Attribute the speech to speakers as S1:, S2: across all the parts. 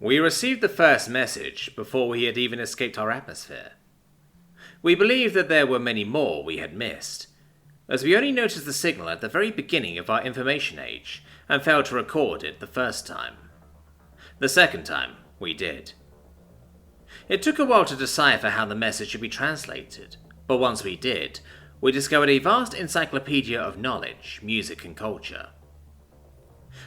S1: We received the first message before we had even escaped our atmosphere. We believed that there were many more we had missed, as we only noticed the signal at the very beginning of our information age and failed to record it the first time. The second time, we did. It took a while to decipher how the message should be translated, but once we did, we discovered a vast encyclopedia of knowledge, music, and culture.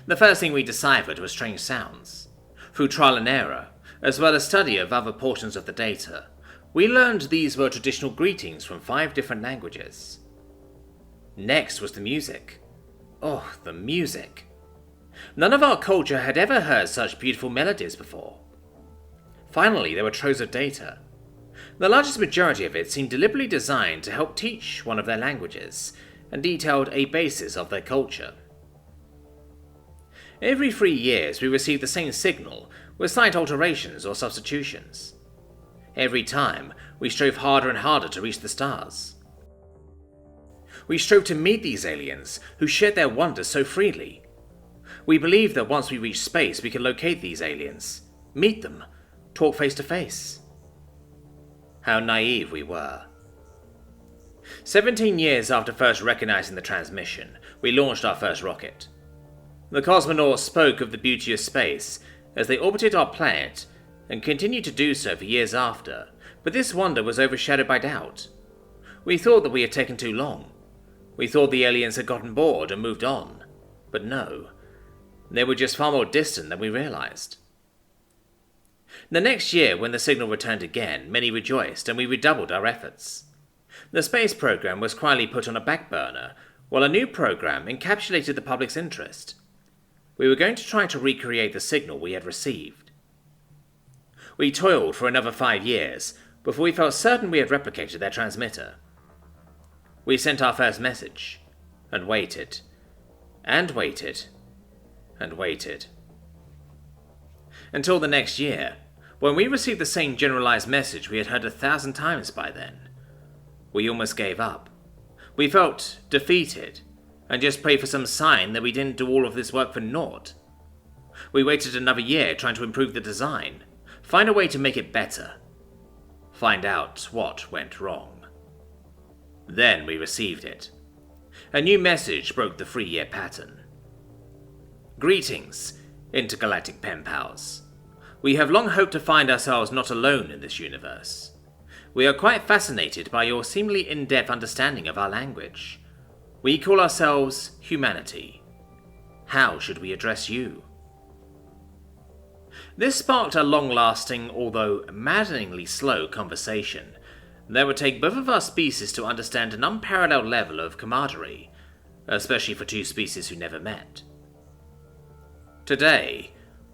S1: The first thing we deciphered was strange sounds. Through trial and error, as well as study of other portions of the data, we learned these were traditional greetings from 5 different languages. Next was the music. Oh, the music. None of our culture had ever heard such beautiful melodies before. Finally, there were troves of data. The largest majority of it seemed deliberately designed to help teach one of their languages, and detailed a basis of their culture. Every 3 years we received the same signal, with slight alterations or substitutions. Every time, we strove harder and harder to reach the stars. We strove to meet these aliens, who shared their wonders so freely. We believed that once we reached space we could locate these aliens, meet them, talk face to face. How naive we were. 17 years after first recognizing the transmission, we launched our first rocket. The cosmonauts spoke of the beauty of space as they orbited our planet, and continued to do so for years after, but this wonder was overshadowed by doubt. We thought that we had taken too long. We thought the aliens had gotten bored and moved on, but no. They were just far more distant than we realized. The next year, when the signal returned again, many rejoiced and we redoubled our efforts. The space program was quietly put on a back burner, while a new program encapsulated the public's interest. We were going to try to recreate the signal we had received. We toiled for another 5 years before we felt certain we had replicated their transmitter. We sent our first message, and waited, and waited, and waited. Until the next year, when we received the same generalized message we had heard 1,000 times by then. We almost gave up. We felt defeated, and just prayed for some sign that we didn't do all of this work for naught. We waited another year trying to improve the design, find a way to make it better, find out what went wrong. Then we received it. A new message broke the 3-year pattern. Greetings, intergalactic pen pals. We have long hoped to find ourselves not alone in this universe. We are quite fascinated by your seemingly in-depth understanding of our language. We call ourselves humanity. How should we address you? This sparked a long-lasting, although maddeningly slow conversation that would take both of our species to understand an unparalleled level of camaraderie, especially for 2 species who never met. Today,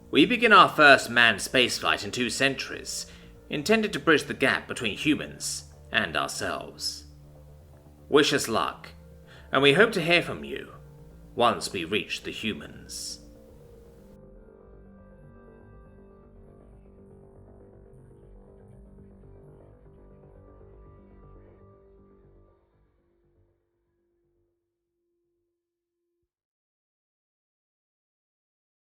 S1: we begin our first manned spaceflight in 2 centuries, intended to bridge the gap between humans and ourselves. Wish us luck, and we hope to hear from you once we reach the humans.